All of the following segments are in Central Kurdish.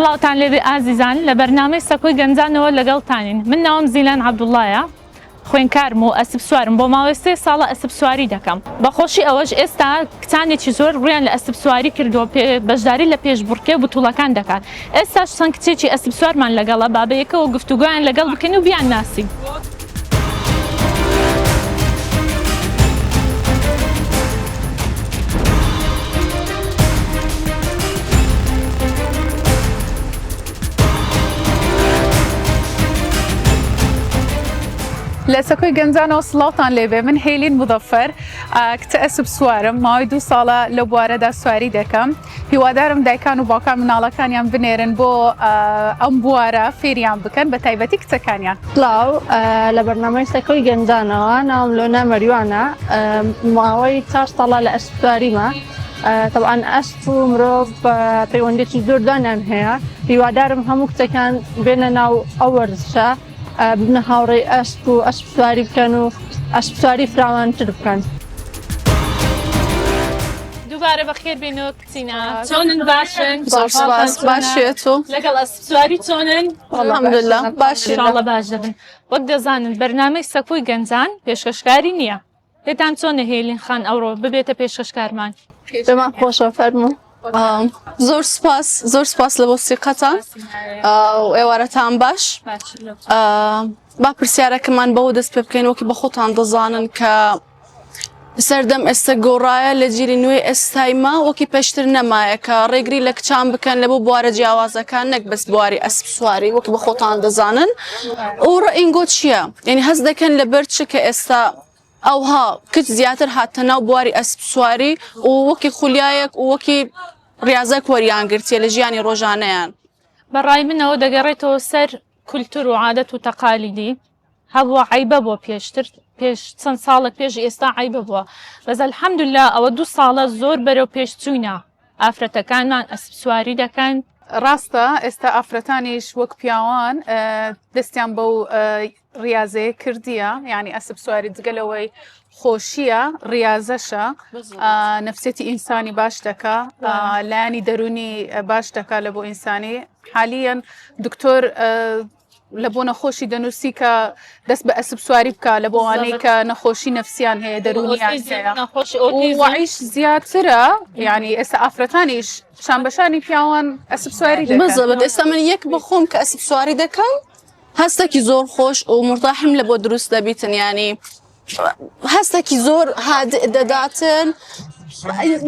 سڵاوتان لێبێ ئازیزان لە بەرنامەی سەکۆی گەنجانەوە لەگەڵتانین. من ناوم زیلان عەبدوڵڵایە، خوێندکارم و ئەسپ سوارم. بۆ ماوەی 3 ساڵە ئەسپ سواری دەکەم. بەخۆشی ئەوەش ئێستا کچانێکی زۆر ڕویان لە ئەسپ سواری کردووە، بەشداری لە پێشبڕکێ و بتوڵەکان دەکات. ئێستاش چەند کچێکی ئەسپ سوارمان لەگەڵە، با بەیەکەوە گفتوگۆیان لەگەڵ بکەین و بیان ناسین. لە سەکۆی گەنجانەوە سڵاوتان لێبێ. من هێلین مودەفەر، کچە ئەسپ سوارم. ماوەی 2 ساڵە لە بوارەدا سواری دەکەم. هیوادارم دایکان و باوکان مناڵەکانیان بنێرن بۆ ئەم بوارە فێریان بکەن، بە تایبەتی کچەکانیان. سڵاو، لە بەرنامەی سەکۆی گەنجانەوە ناوم لۆنا مەریوانە. ماوەی 4 ساڵە لە ئەسپ سواریمە. طبعاً ئەسپ و مرۆڤ پەیوەندێکی زۆر دانیان هەیە. هیوادارم هەموو کچەکان بێنە ناو ئەو وەرزشە، ببنە هاوڕێی ئەسپ و ئەسپ سواری بکەن و ئەسپ سواری فراوانتر بکەن. دووبارە بەخێر بێنەوە کچینە. چۆنن؟ باشن؟ زۆر سپاس. باشێت و لەگەڵ ئەسپ سواری چۆنن؟ الحەمدوللا باشین. ئینشاڵڵا باش دەبن. وەک دەزانن بەرنامەی سەکۆی گەنجان پێشکەشکاری نییە. لێتان چۆنە هێلین خان ئەوڕۆ ببێتە پێشکەشکارمان؟ پێمان خۆشە، فەرموو. زۆر سپاس لە بۆ سیقەتان و ئێوارەتان باش. با پرسیارەکەمان بەوە دەست پێ بکەین وەکی بە خۆتان دەزانن کە سەردەم ئێستا گۆڕایە لە جیری نوێی ئێستایمە وەکی پێشتر نەمایە کە ڕێگری لە کچان بکەن لە بۆ بوارە جیاوازەکان، نەک بەس بواری ئەسپ سواری وەکی بە خۆتان دەزانن. ئەو ڕئینگۆ چییە؟ یعنی هەست دەکەن لەبەر چ کە ئێستا ئەوها کچ زیاتر هاتە ناو بواری ئەسپ سواری و وەکی خولیایەک و وەکی ریاضەک وەریانگرتیە لە ژیانی ڕۆژانەیان. بەڕای منەوە دەگەڕێتەوە سەر کولتور و عادەت و تەقالیدی. هەبووە عیبە بۆ پێشتر، پێش چەند ساڵێک پێش ئێستا عیبە بووە. بەس ئەلحەمدوللا ئەوە 2 ساڵە زۆر بەرەو پێش چووینە. ئافرەتەکانمان ئەسپ سواری دەکەن. ڕاستە ئێستا ئافرەتانیش وەک پیاوان دەستیان بەو ریاضەیە کردیە، یعنی ئەسپ سواری جگەلەوەی خۆشیە، ریاضەشە، نەفسێتی ئینسانی باش دەکا، لایانی دەرونی باش دەکا لە بۆ ئینسانی. حالیان دکتۆر لە بۆ نەخۆشی دەنووسی کە دەست بە ئەسپ سواری بکە لە بۆوانەی کە نەخۆشی نەفسیان هەیە، دەرونیان هەیە. وعیش زیاترە، یعنی ئێستا ئافرەتانیش شانبەشانی پیاوان ئەسپ سواری دەکەن. بەزەبێت ئێستا من یەک بخۆم کە ئەسپ سواری دەکەم، هەستێکی زۆر خۆش و مرتاحم لە بۆ دروست دەبیتن، ینی هەستێکی زۆر هادئ دەداتن،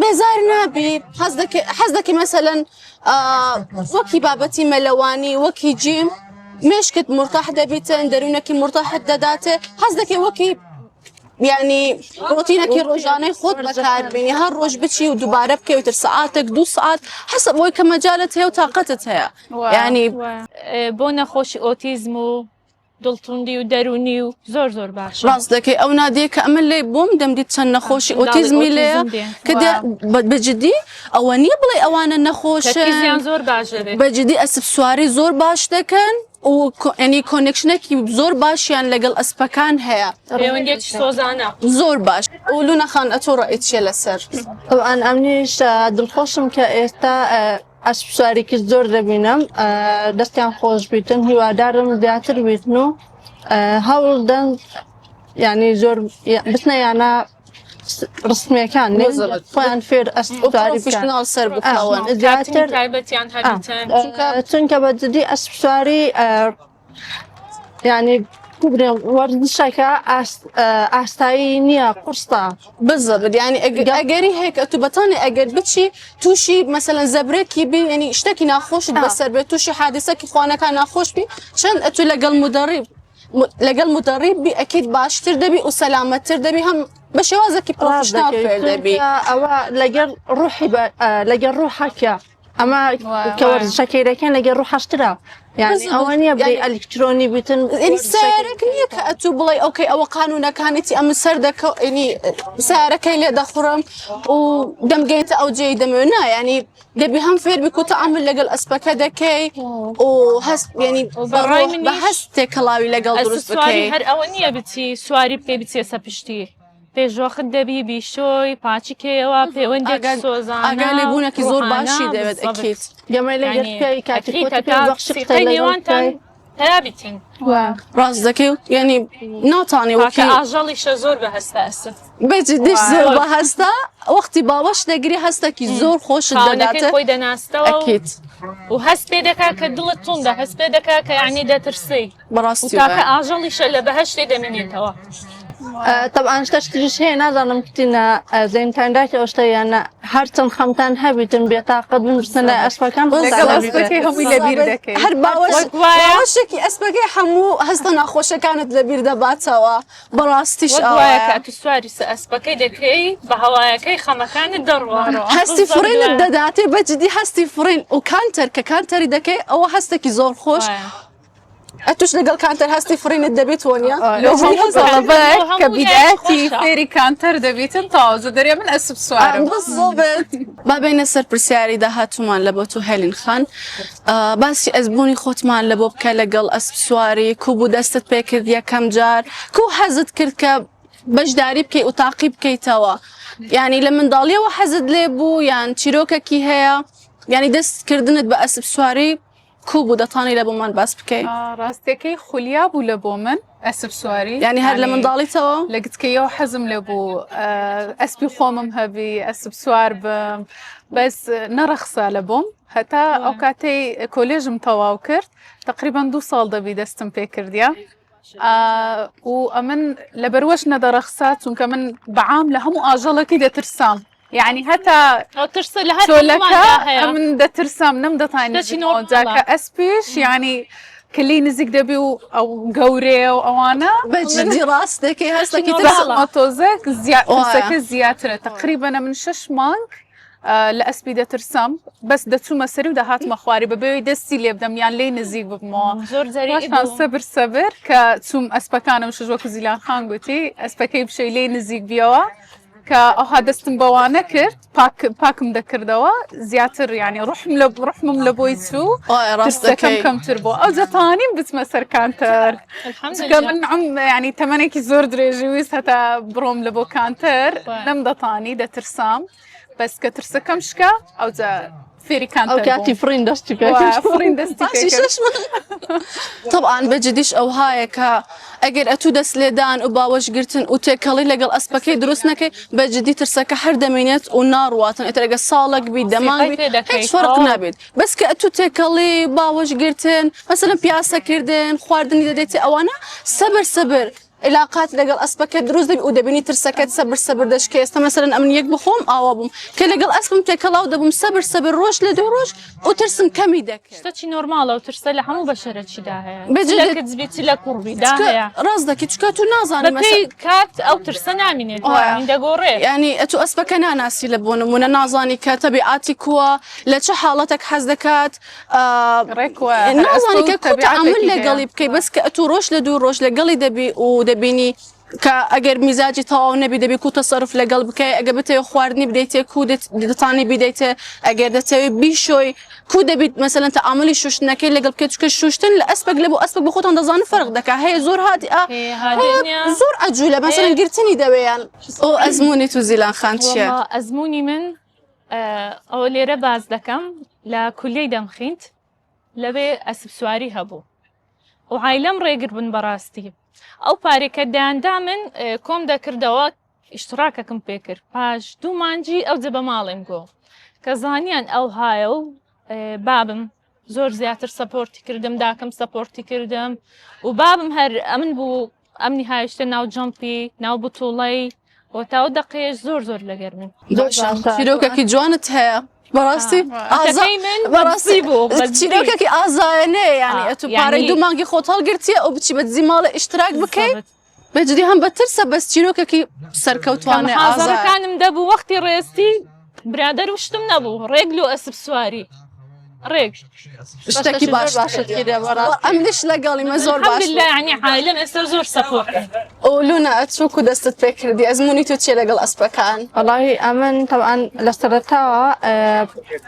بێزار نابی. حەز دەکەی مەسەلەن وەکی بابەتی مەلەوانی وەکی جیم مێشکت مرتاح دەبیتن، دەروونەکی مرتاحت دەداتێ. حەز دەکەی وەکی یعنی ڕۆتینەکی ڕۆژانەی خۆت بەکاربێنی، هەر ڕۆژ بچی و دووبارە بکەوتر سعاتێک 2 سعات حەسب بۆی کە مەجالت هەیە و تااقەتت هەیە. یعنی بۆ نەخۆشی ئۆتیزم و دڵتوندی و دەرونی و زۆر باش. ڕاست دەکەی ئەو نادیە کە ئەمە لێ بۆم دەمدیت چەند نەخۆشی ئۆتیزمی لێە کە بەجددی ئەوە نییە بڵێ ئەوانە نەخۆشیان زۆر باش بەجددی ئەسپ سواری زۆر باش دەکەن و ینی کۆنێکشنێکی زۆر باشیان لەگەڵ ئەسپەکان هەیە، پەیوەندێکی سۆزانە زۆر باش. و لوونەخان ئەتۆ ڕائیت چیە لەسەر؟ طبعاً ئەمنیش دڵخۆشم کە ئێستا ئەسپ سوارێکی زۆر دەبینم، دەستیان خۆش بیتن. هیوادارم زیاتر بیتن و هەوڵدەن ینی زۆر بچنە یانە ڕستمیەکان خۆیان فێر ئەسپ سواری بکەن، سەر بکەون زیاتر تایبەتیان هەبیتن. چونکە بەجددی ئەسپ سواری ینی وەرزشەکە ئاستایی نییە، قورسە. بالضبط، يعني ئەگەری هەیە کە تو بەتانێ ئەگەر بچی تووشی مەسەلەن زەبرێکی بی، ینی شتێکی ناخۆشت بەسەر بێت، تووشی حادثەکی خوانەکان ناخۆش بی، چەند ئەتو لەگەڵ مدەڕیب بی ئەکیت باشتر دەبی و سەلامەتتر دەبی، هەم بە شێوازێکی پرۆفشنال فێر دەبی. ئەوە لەگەڵ ڕوحەکە ئەمە کە وەرزشەکەی دەکەن لەگەڵ ڕوحەشترا، یعنی ئەوە نییە بڵێ ئەلکترۆنی بیتن. سیارێک نییە کە ئەتوو بڵێ ئۆکەی ئەوە قانونەکانێتی ئەم سەر دەکەنی سیارەکەی لێ دەخڕم و دەمگەیتە ئەو جێی دەمێنا، ینی دەبی هەم فێر بی کوتە ئەمر لەگەڵ ئەسپەکە دەکەی و هەست ینی بە هەست تێکەڵاوی لەگەڵ دروست بکەی. هەر ئەوە نییە بچی سواری بکەی بچێسە پشتی، پێشۆخت دەبی بیشۆی پاچی کێەوە پەیوەندێک سۆزانە ئاگا لێبوونێکی زۆر باشی دەوێت ئەکیت گەمەی لە گەرکەی کاتی نێوانتان هەیەبیتین ڕاست دەکەی و یعنی ناتوانێ کە وەکی ئاژەڵیشە زۆر بە هەستە ئەسف بێجددیش زۆر بە هەستا وەختی باوەش دەگری هەستێکی زۆر خۆشت خاونەکەی دەداتێت خۆی دەناستەوە ئەکیت و هەست پێ دەکا کە دڵت توندا هەست پێ دەکا کە یعنی دەترسی و بەڕاستی تاکە ئاژەڵیشە لە بەهەشتێ دەمێنێتەوە طبعا شتەشتیش هەیە نازانم کتینە زەینتانداکی ئەوشتەیانە هەرچەند خەمتان هەبیتن بێتاقەت بنووسن لە ئەسپەکان لەگەڵ ئەسپەکەی هەمووی لەبیر دەکەیت هەر باوەشێکی ئەسپەکەی هەموو هەستە ناخۆشەکانت لەبیر دەباتەوە بەڕاستیش وایە کە تو سواری ئەسپەکەی دەکەی بە هەوایەکەی خەمەکانت دەڕوارەوە هەستی فڕینت دەداتێ بەجددی هەستی فڕین و کانتەر کە کانتەری دەکەی ئەوە هەستێکی زۆر خۆش ئەتوش لەگەڵ کانتەر هەستی فڕینت دەبێت وەنیە طلبك كبدايتي فيري كانتر دەبیتن تازە دەرێ من ئەسب سوارم با بینە سەر پرسیاری داهاتومان لە بۆ تو هێلین خان باسی ئەزبوونی خۆتمان لە بۆ بکە لەگەڵ ئەسب سواری کو بوو دەستت پێکرد یەکەم جار کو حەزت کرد کە بەشداری بکەیت و تاقی بکەیتەوە یعنی لە منداڵیەوە حەزت لێ بوو یان چیرۆکێکی هەیە یعنی دەستکردنت بە ئەسب سواری کو بوو دەتوانێت لە بۆمان باس بکەیت ڕاستەکەی خولیا بوو لە بۆ من ئەسب سواری یعنی هەر لە منداڵیتەوە لە گتکەیەوە حەزم لێ بوو ئەسپی خۆمم هەبی ئەسب سوار بم بەس نەڕەخسا لە بۆم هەتا ئەو کاتەی کۆلێژم تەواو کرد تقریبا 2 ساڵ دەبی دەستم پێ کردیا و ئەمن لە بەروەش نەدەڕەخسا چونکە من بەعام لە هەموو ئاژەڵەکی دەترسام يعني هەتا ترسە لە هەر من دەترسام نەم دەتانجاکە ئەسپیش يعني کلی نزیک دەبی و ئەو گەورەیە و ئەوانە بەجددی ڕاستێکی هەستێکی تۆزەکە زیاترە تقریبا من 6 مانگ لە ئەسپی دەترسام بەس دەچوومە سەری و داهاتمە خواری بەبێ دەستی لێ بدەم یان لێ نزیک ببمەوە زۆر سەبر کە چوم ئەسپەکانم شژوەکو زیلان خان گوتی ئەسپەکەی بشەی لێ نزیک بیەوە کە ئەوها دەستم بەوانە کرد پاکم دەکردەوە زیاتر ینی ڕحمم لە بۆی چوو ڕاستەکەم کەمتر بۆ ئەو جەتانیم بچمە سەر کانتەر من ینی تەمەنێکی زۆر درێژی ویست هەتا بڕۆم لە بۆ کانتەر نەم دەتانی دەترسام بەس کە ترسەکەم شکا ئەو فێری کانتەر کاتی فرین دەستی طبعا بەجددیش ئەو هایە کە ئەگەر ئەتوو دەست لێدان و باوەشگرتن و تێکەڵی لەگەڵ ئەسپەکەی دروست نەکەی بەجددی ترسەکە هەر دەمێنێت و ناڕواتن ئەتەگە ساڵک بیت دەمانبیت هیچ فەرق نابێت بەس کە ئەتوو تێکەڵی باوەشگرتن مەسەلەن پیاسەکردن خواردنی دەدێتی ئەوانە سەبر علاقات لەگەڵ ئەسپەکە دروست دەبی و دەبینی ترسەکەت سەبر دەشکێ ئێستا مەسەلەن ئەمن یەک بخۆم ئاوا بووم کە لەگەڵ ئەسپم تێکەڵاو دەبووم سەبر ڕۆژ لە 2 ڕۆژ و ترسم کەمی دەکرد شتێکی نۆرماڵە و ترسە لە هەموو بەشەرەکیدا هەیە بێتی لە کوڕبیدا هەیە ڕاست دەکەی چکە تو نازانانی کات ئەو ترسە نامینێت دەگۆڕێ ینی ئەتو ئەسپەکە ناناسی لە بۆ نمونە نازانی کە تەبیعاتی کووە لە چه حاڵەتێک حەز دەکات نازانی کە کوتەعامل لەگەڵی بکەی بەس کە ئەتو ڕۆژ لە 2 ڕۆژ لەگەڵی دەبی و دەبینی کە ئەگەر میزاجی تەواو نەبی دەبی کو تەسەرف لەگەڵ بکەی ئەگە بتەوێ خواردنی بدەیتێ کو دەتانی بیدەیتێ ئەگەر دەتەوێت بیشۆی کو دەبیت مەسەلەن تەعاملی شوشتنەکەی لەگەڵ بکەیت چکە شوشتن لە ئەسپێک لە بۆ ئەسپێک بە خۆتان دەزانن فەرق دەکات هەیە زۆر هاتی زۆر ئەجوولە مەسەلەن گرتنی دەوێیان ئەو ئەزمموی تو زیلان خان چییە؟ ئەزمموی من ئەوە لێرە باز دەکەم لە کولیەی دەمخینت لەبێ ئەسب سواری هەبوو و عایلەم ڕێگر بن بەڕاستی ئەو پارێکە دایاندا من کۆم دەکردەوە ئیشتراکەکەم پێکرد پاش 2 مانجی ئەو جە بە ماڵێم گۆ کە زانیان ئەو هایە و بابم زۆر زیاتر سەپۆرتی کردم داکەم سەپۆرتی کردم و بابم هەر ئەمن بوو ئەمنی هایشتە ناو جەمپی ناو بتوڵەی بۆ تاو دەقەیەش زۆر لەگەر من چیرۆکێکی جوانت هەیە بەڕاستی چیرۆکێکی ئازایەنەیە یانی ئەتو پارەی 2 مانگی خۆت هەڵگرتیە ئەو بچی بەدزی ماڵە ئیشتراک بکەیت بەجددی هەم بەترسە بەس چیرۆکێکی سەرکەوتوانە ئازارەکانم دەبوو وەختی ڕێستی برادەر وشتم نەبوو ڕێگل و ئەسب سواری ڕێک شتێکی ئەمش لەگەڵیمە زۆر باش ینی عایلەم ئێستا زۆر سەپۆرت ئۆلوونە ئەچووک و دەستت پێکردی ئەزمموی تو چێ لەگەڵ ئەسپەکان وەڵاهی ئەمن طبعاً لە سەرەتاوە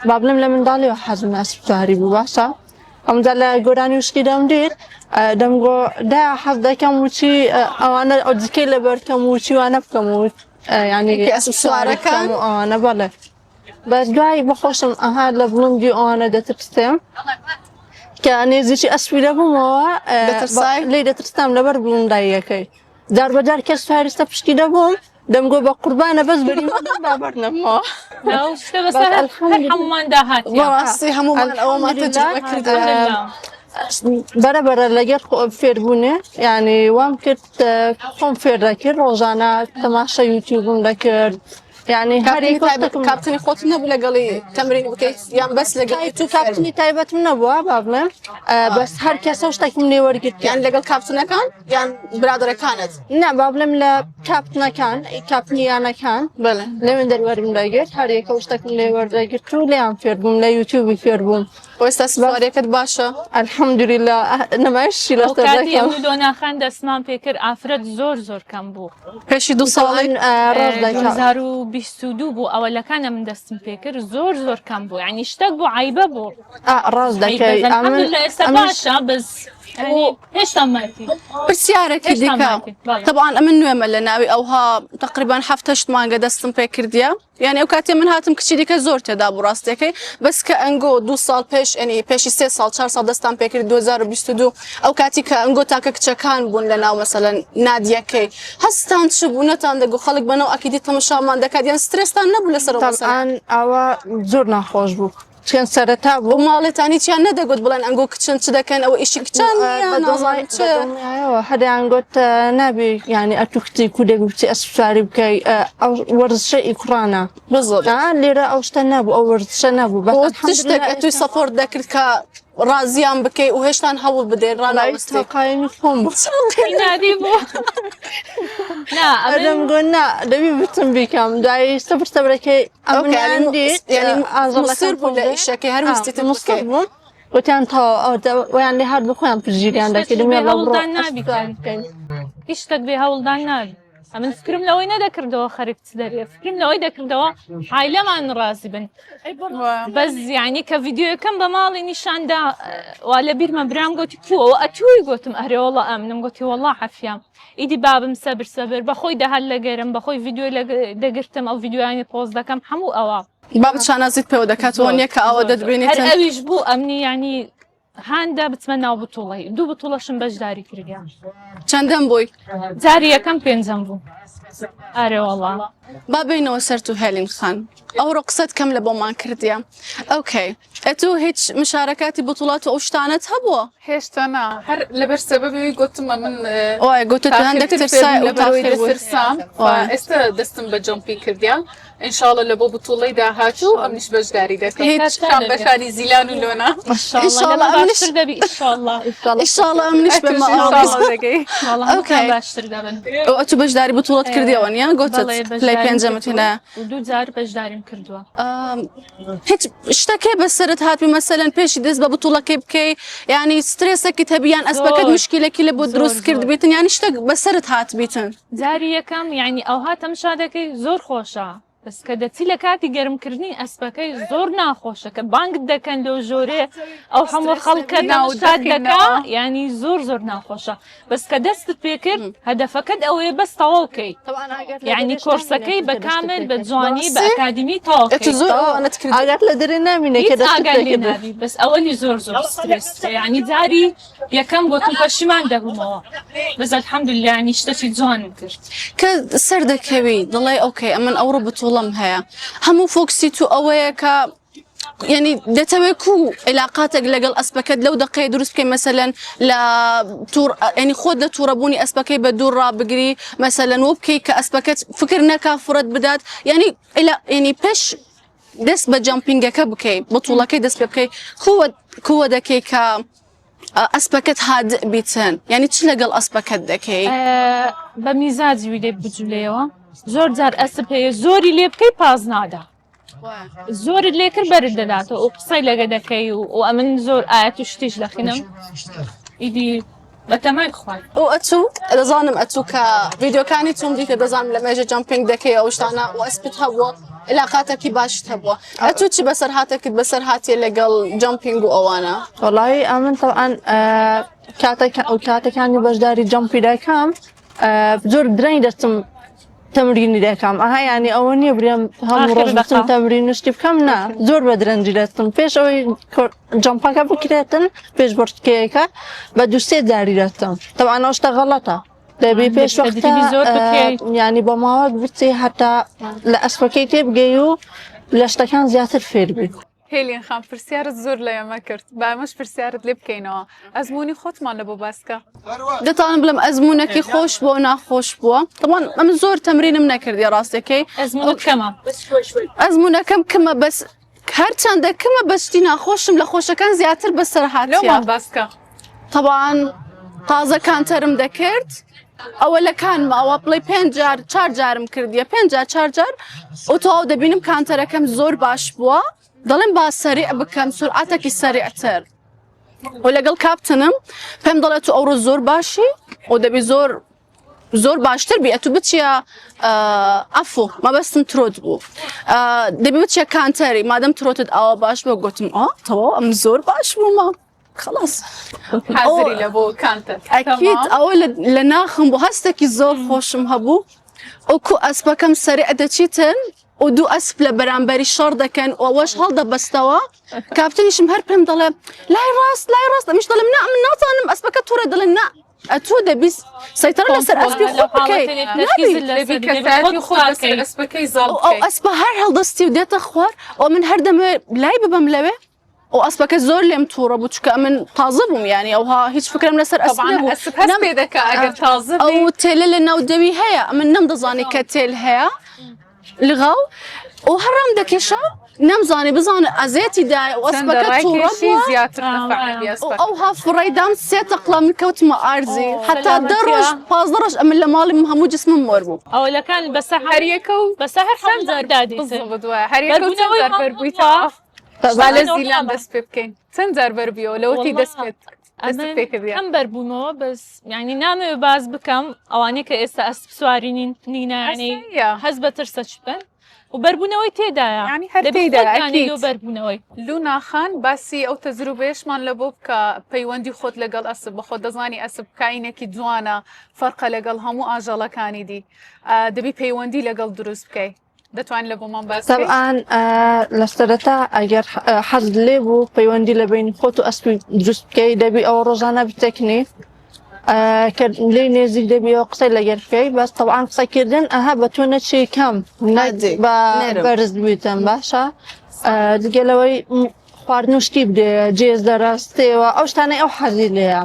با بڵێم لە منداڵیەوە حەزم ئەسب سواری بوو باشە ئەمجا لە گۆرانی وشکی دەمدێت دەمگۆ دا حەز دەکەم وچی ئەوانە ئۆجیکەی لەبەرکەم وچیوانە بکەم و ینی ئەسپ سوارەکان و ئەوانە بەڵێ بەس دوای بەخۆشم ئەها لە بڵنگی ئەوانە دەترسێم کە نێزیی ئەسپی دەبوومەوە لێ دەترستام لەبەر بڵنداییەکەی جار بەجار کەس سوارستە پشتی دەبووم دەمگۆ بە قوربانە بەس بەریمەبەرنەمەوە شتە بەسەر هەمومان داهاتی بەڕاستی هەمومان ئەوەمان تەجربە کردووە بەرەبەرە لەگەر فێربوونێ ینی وام کرد خۆم فێر دەکرد ڕۆژانە تەماشا یوتیوبم دەکرد ینی هەری کاپتنی خۆت نەبوو لەگەڵی تەمرین بکەیت یان بەس لەگەڵی تو کاپتنی تایبەتم نەبووە با بڵێم بەس هەر کەسە شتێکم لێ وەرگرت یان لەگەڵ کاپتنەکان یان برادەرەکانت نا با بڵێم لە کاپتنەکان کاپنیانەکان بڵێ لەوێن دەروەرم دەگرت هەر یەکە شتێکم لێ وەردەگرت و لێیان فێربووم لە یوتیوبی فێربووم ئێستا سوارێکت باشە الحەمدولیلا نمایشی لەسەر دەکەم دۆناخان دەستمان پێکرد ئافرەت زۆر کەم بوو پێشی 2 ساڵی ڕۆژ دەکەم 2022 بوو ئەوەلەکانە من دەستم پێکرد زۆر کەم بوو ینی شتێک بوو عیبە بوو ڕاست دەکەی ئێستا باشە بەس هێشتا ماتی پرسیارێکی دیکە طبعاً ئەمن نوێمە لە ناوی ئەوها تقریبا 7 مانگە دەستم پێ کردیە یعنی ئەو کاتێ من هاتم کچی دیکە زۆر تێدا بوو ڕاستیەکەی بەس کە ئەنگۆ 2 ساڵ پێش ینی پێشی 3 ساڵ 4 ساڵ دەستان پێکرد 2022 ئەو کاتی کە ئەنگۆ تاکە کچەکان بوون لە ناو مەسەلەن نادیەکەی هەستان چ بوو نەتان دەگو خەڵک بەنەو ئەکیدی تەمەشامان دەکات یان سترێستان نەبوو لەسەر ئەوە زۆر ناخۆش بوو چێن سەرەتا بوو ماڵێتانی چیان نەدەگوت بڵێن ئەنگۆ کچن چ دەکەن ئەوە ئیشی کچان هەدیان گوت نابێ ینی ئەتوکتی کودێک بچی ئەسپسواری بکەی ئەو وەرزشە ئیکڕانە لێرە ئەو شتە نەبوو ئەو وەرزشە نەبوو بە شتێک ئەتوی سەپۆرت دەکرد کە ڕازیان بکەی و هێشتان هەوڵ بدەین ڕاناویستەقاینی خۆم نادی بوو ئەدەم گۆ نا دەبی بچم بیکەم دوایی سەبر سەبرەکەی ئەمسر بوو لە ئیشەکەی هەر ویستی مستر بووم وتیان تاوەیان لێ هات بخۆیان پژگیریان دەکردمێ هەوڵدان نابیکەن هیچ شتێک بێ هەوڵدان نابی من فکرم لەوەی نەدەکردەوە خەریک دەبێ فکرم لەوەی دەکردەوە عایلەمان ڕازی بن بەس یعنی کە ڤیددیۆەکەم بە ماڵی نیشاندا وا لە بیرمە برام گوتی کوەوە ئەتوی گوتم ئەرێوەڵە ئەمنم گوتی وەڵا حەفیام ئیدی بابم سەبر بەخۆی دەهات لەگەرم بەخۆی ڤیددیۆ دەگرتم ئەو ڤیددیۆیانی پۆز دەکەم هەموو ئەوە باب چانازیت پێوە دەکاتەوە نییە کە ئەوە دەدبێنێت هەر ئەویش بوو ئەمنی ینی هاندا بچمە ناو بتوڵی 2 بتوڵەشم بەشداری کردیان چەندەم بووی جاری یەکەم 5ەم بوو ئارێ وەڵا با بینەوە سەر و هێلین خان ئەوڕۆ قسەت کەم لە بۆمان کردیە ئەوکەی ئەتو هیچ مشارەکاتی بتوڵات و ئەو شتانت هەبووە هێشتا نا هەر لەبەر سەبەبی گوتمە من ئۆی گوتت هەندێک ترسام ئێستا دەستم بە جۆمپی کردیا ئینشاڵە لە بۆ بتوڵەی داهاتوو ئەمنیش بەشداری دەکەم بەشاری زیلان و لۆنا ئیشاڵە ئەمنیش باشتر دەبن ئەتو بەشداری بتوڵەت کردیەوە نیە گوتت لای 5ەمەتینە 2 جار بەشداریم کردووە هیچ شتەکەی بەسەرت هاتووی مەسەلەن پێشی دەست بە بتوڵەکەی بکەی ینی سترێسێکی هەبیان ئەسپەکەت مشکلێکی لە بۆ دروست کرد بیتن ینی شتێک بەسەرت هات بیتن جاری یەکەم یعنی ئەو هاتەم شادەکەی زۆر خۆشە بەس کە دەچی لە کاتی گەرمکردنی ئەسپەکەی زۆر ناخۆشە کە بانگت دەکەن لەو ژۆرێ ئەو هەموو خەڵکە ناوشاد دەکا ینی زۆر ناخۆشە بەس کە دەستت پێکرد هەدەفەکەت ئەوەیە بەس تەواوکەی یعنی کۆرسەکەی بە کامل بە جوانی بە ئەکادمی تاواگات لە دەرێ نامینێکە نابی بەس ئەوەنی زۆر سترس ینی جاری یەکەم گوتم پەشیمان دەبوومەوە بەس الحەمدولله ینی شتێکی جوانم کرد کە سەر دەکەوی دڵێ ئۆکەی ئەمن ئەوڕۆ بتوڵەم هەیە هەموو فۆکسی تو ئەوەیە کە ینی دەتەوێت و علااقاتێک لەگەڵ ئەسپەکەت لەو دقەی دروست بکەی مەسەلەن لە ینی خۆت لە تووڕەبوونی ئەسپەکەی بە دوور ڕابگری مەسەلەن وە بکەی کە ئەسپەکەت فکر نەکا فڕەت بدات ینی پێش دەست بە جەمپینگەکە بکەی بتوڵەکەی دەست پێ بکەی کووە دەکەی کە ئەسپەکەت هادئ بیتن ینی چ لەگەڵ ئەسپەکەت دەکەی بە میزاجی وی لێ بجولێەوە زۆر جار ئەسپ هەیە زۆری لێ بکەی پاز نادا زۆرت لێ کرد بەرت دەداتەوە و قسەی لەگە دەکەی و ئەمن زۆر ئاەت و شتیش دەخینم ئیدی بەتەمای خوارد وأتو دزانم أتو كفيديو كاني توم ديك دزانم لما يجي جامبينج دكي أو شتانا وأثبت هبوا علاقاتك باش تبوا أتو تشي بسر هاتك بسر هاتي لقال جامبينج وأوانا والله أمن طبعا كاتك يعني بجداري جامبي داكام بزور درين دستم تمرين داكام أها يعني أولني بريم هم آخر روز دستم دقة. تمرين نشتي بكم نا زور بدرنجي دستم بيش أوي جامبا كابو كريتن بيش برت كيكا بدو سيد داري دستم طبعا أنا اشتغلتها دبي بيش تدريبي زور وقتها بكي. يعني بمواد بتي حتى لأسفكيتي بجيو لاشتكان زيادة فيربي هێلین خام پرسیارت زۆر لە ئێمە کرد بامەش پرسیارت لێ بکەینەوە ئەزمموی خۆتمان لە بۆ باسکە دەتوانم بڵم ئەزمونەکی خۆش بۆ ناخۆش بووە طبعا ئەم زۆر تەمرینم نەکردی ڕاستەکەی ئەزمونت کەمە ئەزمونەکەم کەمە بەس هەرچەندە کەمە بەشتی ناخۆشم لە خۆشەکان زیاتر بەسەر لەومان هاتیە باسکە طبعا تازە کانتەرم دەکرد ئەوە لە کانمە ئەوە بڵێ 5 جار 4 جارم کردیە 5 جار 4 جار و تەواو دەبینم کانتەرەکەم زۆر باش بووە دەڵێم با سەریع بکەم سورعاتێکی سەریعتر و لەگەڵ کاپتنم پێم دەڵێت تو ئەوڕۆ زۆر باشی و دەبی زۆر باشتر بی ئەتو بچیە ئەفۆ مەبەستم ترۆت بوو دەبی بچیە کانتەری مادەم ترۆتت ئەوە باش بۆ گوتم تەواو ئەم زۆر باش بوومە خلاص حازری لە بۆ کانتە ئەکیت ئەوە لە ناخم بوو هەستێکی زۆر خۆشم هەبوو ئەوکو ئەسپەکەم سەریع دەچیتن و دوو ئەسپ لە بەرامبەری شەڕ دەکەن و ئەوەش هەڵدەبەستەوە کاپتنیشم هەر پێم دەڵێ لای ڕاست ئەمیش دەڵێم نا من نازانم ئەسپەکە تووڕە دەڵێن نا ئەتۆ دەبی سەیتەرە لەسەر ئەسپی خۆت بکەیت ئەسپەکەی زاڵ ئەو ئەسپە هەر هەڵدەستی و دێتە خوار ئەو من هەر دەمێ لای ببەم لەوێ ئەو ئەسپەکە زۆر لێم تووڕە بوو چکە من تازە بووم یانی ئەوها هیچ فکرم لەسەر ئەسپ نەبوو پێ دەکا ئەگەر تازە ئەو تێلە لە ناودەوی هەیە من نەمدەزانی کە تێل هەیە لغاو و هەرام دەکێشە نەمزانی بزانە ئەزێتی دای و ئەسپەکە تووڕە بووە زیاتر ئەوها فڕێدام 3 تەقڵا من کەوتمە ئارزی حتا 10 ڕۆژ 15 ڕۆژ ئەمن لە ماڵی هەموو جسمم وەر بوو ئەوەکان بەسەر هەریەکە و بەسەر هەر دادی هەریەکە لە زیلان دەست پێ بکەین چەند جار بەربیەوە لەوەتی دەست پێ ئەم بەربوونەوە بەس ینی نامەوێ باز بکەم ئەوانەی کە ئێستا ئەسپ سواری نینانی هەز بە ترسە چ بن و بەربوونەوەی تێدایە ینی هەر تێدا بەربوونەوەی لوناخان باسی ئەو تەجروبەیەشمان لە بۆ بکە پەیوەندی خۆت لەگەڵ ئەسب بە خۆت دەزانی ئەسب کاینێکی جوانە فەرقە لەگەڵ هەموو ئاژەڵەکانی دی دەبی پەیوەندی لەگەڵ دروست بکەی دەتوانین لە بۆمان باس طبعا لە سەرەتا ئەگەر حەز لێ بوو پەیوەندی لە بینی خۆت و ئەسپی دروست بکەی دەبی ئەوە ڕۆژانە بتەکنی کە لێ نێزیک دەبی ئەو قسەی لەگەر بکەی بەس طبعا قسەکردن ئەها بە تۆ نەچی کەم بە بەرز بوویتن باشە دیگەلەوەی خواردن و شتی بدێ جێز دەڕاستێەوە ئەو شتانەی ئەو حەزی لێیە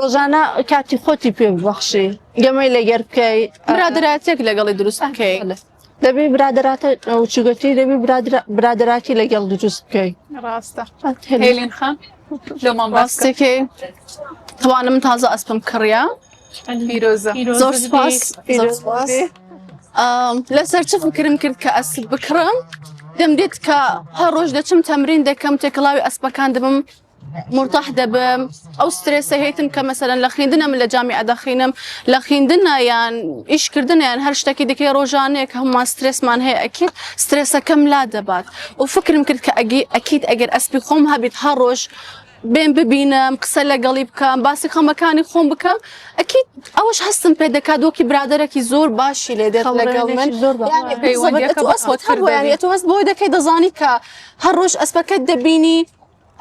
ڕۆژانە کاتی خۆتی پێ ببەخشی گەمەی لەگەر بکەی برادراتێک لەگەڵی دروست بکەی دەبی برادراتە چگەتی دەبی برادراتی لەگەڵ دروست بکەی ڕاستە هێلین خان لەمان ڕاستێکی توانم تازە ئەسپم کڕیا پیرۆزە زۆر سپاس لەسەر چ فکرم کرد کە ئەسپ بکڕم دەمدێت کە هەر ڕۆژ دەچم تەمرین دەکەم تێکڵاوی ئەسپەکان دەبم مرتاح دەبم ئەو سترێسە هەیتم کە مەسەرەن لە خوێندنە من لە جامیعە دەخینم لە خوێندنە یان ئیشکردنە یان هەر شتێکی دەکەی ڕۆژانەیە کە هەمومان سترێسمان هەیە ئەکیت سترێسەکەم لا دەبات و فکرم کرد کە ئەکیت ئەگەر ئەسپی خۆم هەبیت هەر ڕۆژ بێن ببینم قسە لەگەڵی بکەم باسی خەمەکانی خۆم بکەم ئەکیت ئەوەش هەستم پێ دەکات وەکی برادەرێکی زۆر باشی لێ دێت لەگەڵ من تو هەست بۆی دەکەی دەزانی کە هەر ڕۆژ ئەسپەکەت دەبینی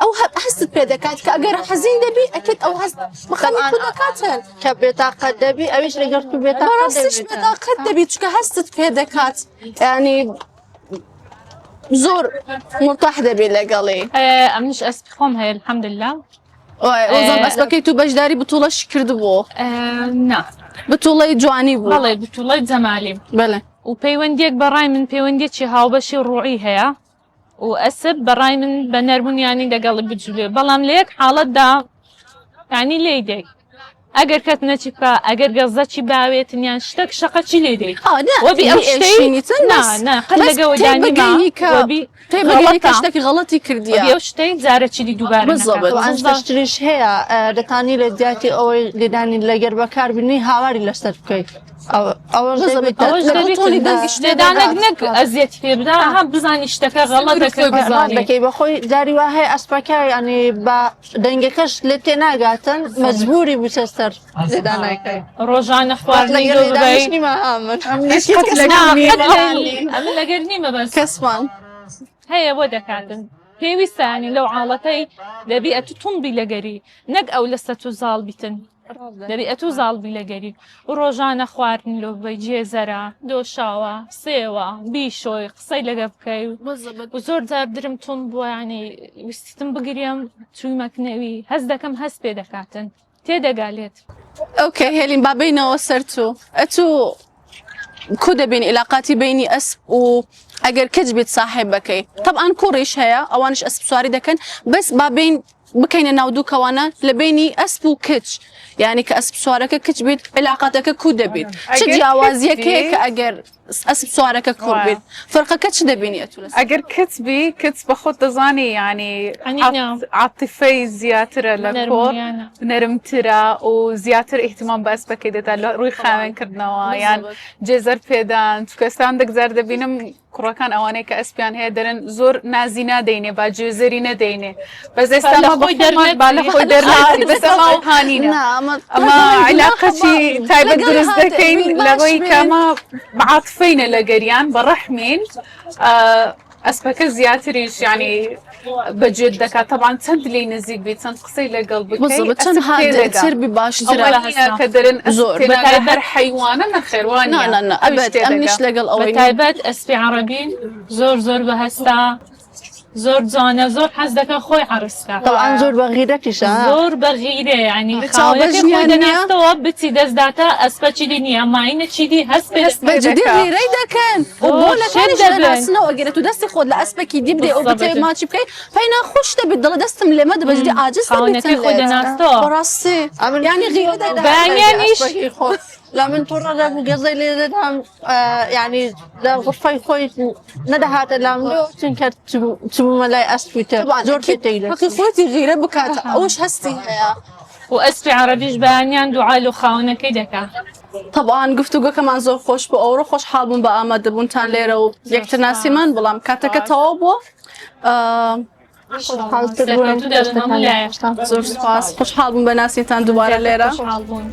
ئەو هەستت پێ دەکات کە ئەگەر حەزین دەبی ئەکێت ئەو هەست بخەمی دەکاتن کە بێتاقەت دەبی ئەویش لەگەر تو بێتاقەت دەبی چکە هەستت پێ دەکات ینی زۆر مرتاح دەبی لەگەڵی ئەمنش ئەسپی خۆم هەیە الحەمدلله ئەوزۆر ئەسپەکەی تو بەشداری بتوڵەش کردبوو نا بتوڵەی جوانی بوو بەڵێ بتوڵەی جەمالی بەڵێ و پەیوەندێک بەڕای من پەیوەندێکی هاوبەشی ڕوعی هەیە و ئەسب بەڕای من بە نەرمونیانی لەگەڵی بجولێ بەڵام لە یەک حاڵەتدا ینی لێی دێک ئەگەر کەت نەچی بکە ئەگەر گەزەکی باوێتن یان شتێک شەقەچی لێ دەیت وەبی ئەو شتەی قەت لەگەوە دانیمە تێبگەنی کە شتێکی غەڵەتی کردیە ئەو شتەی جارەچی دووبارە ئەشتریش هەیە دەتانی لە دیاتی ئەوەی لێدانی لەگەر بەکاربنی هاواری لەسەر بکەیت لێدانێک نەک ئەزیەتی پێ بدا هەم بزانی شتەکە غەڵەتەکەی بەخۆی جاری وا هەیە ئەسپەکە ینی بە دەنگەکەش لێ تێ ناگاتن مەجبوری بچەستەر لێدانەکەی ڕۆژانە خواردنی لەگەر نیمە بەس کەسمان هەیە بۆ دەکاتن پێویستانی لەو عاڵەتەی دەبی ئەتو تومبی لەگەری نەک ئەو لە سەت و زاڵ بیتن دەبی ئەتو زاڵبی لەگەری و ڕۆژانە خواردن لۆبەی جێزەرە دۆشاوە سێوە بیشۆی قسەی لەگە بکەی و زۆر جار درم تۆم بووە ینی ویستم بگریم چوومەکنەوی هەز دەکەم هەست پێ دەکاتن تێدەگالێت ئۆکێ هێلین با بینەوە سەر ئەتو کو دەبینی علاقاتی بینی ئەسپ و ئەگەر کەچ بێت ساحێبەکەی طبعاً کوڕیش هەیە ئەوانش ئەسپ سواری دەکەن بەس با بین بکەینە ناو دوو کەوانە لە بینی ئەسپ و کچ یعنی کە ئەسپ سوارەکە کچ بێت علاقاتەکە کو دەبێت چ جیاوازیەکە کە ئەگەر ئەسپ سوارەکە کوڕ بێت فەرقەکە چ دەبینی ئەتو ئەگەر کتبی کت بە خۆت دەزانی ینی عاتیفەی زیاترە لە کۆڕ نەرمترە و زیاتر احتیمام بە ئەسپەکەی دەدا لە ڕووی خاوێنکردنەوە یان جێزەر پێدان چکەستان دەگزار دەبینم کوڕەکان ئەوانەیە کە ئەسپیان هەیە دەرن زۆر نازی نادەینێ با جێزەری نەدەینێ بەس ئێستا لە خۆی دەرنێت بەس ئەماهانینە ئەمە علاقەتی تایبەت دروست دەکەین لەوەی کەمە عاتفەینە لە گەریان بە ڕەحمین ئەسپەکە زیاتریش ینی بەجێت دەکات تەبان چەند لی نزیک بێت چەند قسەی لەگەڵ بکەیت چەند هاتربی باشترە کە دەرن زۆر بەتایبەت حیوانە نەخێوانە ئەمش لەگەڵ ئەوەی تایبەت ئەسپی عەرەبین زۆر بەهەستا زۆر جوانە زۆر حەز دەکە خۆی عەرسکە طبعاً زۆر بەغیرەتیشە زۆر بەغیرە ینی خاوەنەکەی خۆی دەناستەوە بچی دەستداتە ئەسپەچی نییە ماینە چیدی هەست بەجددی غیرەی دەکەن بۆ لەکانەوە گرێت و دەستی خۆت لە ئەسپێکی دی بدێ ئەو بتێ ماچی بکەی پێی ناخۆش دەبێت دڵە دەستم لێمە دەبەجدی عاجز خاوەنەکەی خۆی دەناستەوە بەڕاستی ینی غیرە بەیانیش لا من طورة أبو قصي لي دام يعني لا غرفة خوي ندهات لاملو تنكر تبو ملاي أسفيته طبعا زور تيجي حقي خوتي غيرة بكات أوش هستي هيا وأسفي عربيش بانيان دعالو خاونة كيدكا طبعا گفتوگۆ کەمان زۆر خۆش بۆ ئەوڕۆ خۆش حاڵ بوون بە ئامادەبوونتان لێرە و یەکتر ناسیمان بەڵام کاتەکە تەواو بووە زۆر زۆر سپاس خۆشحاڵ بوون بە ناسیتان دووبارە لێرە خوشحاڵ بوون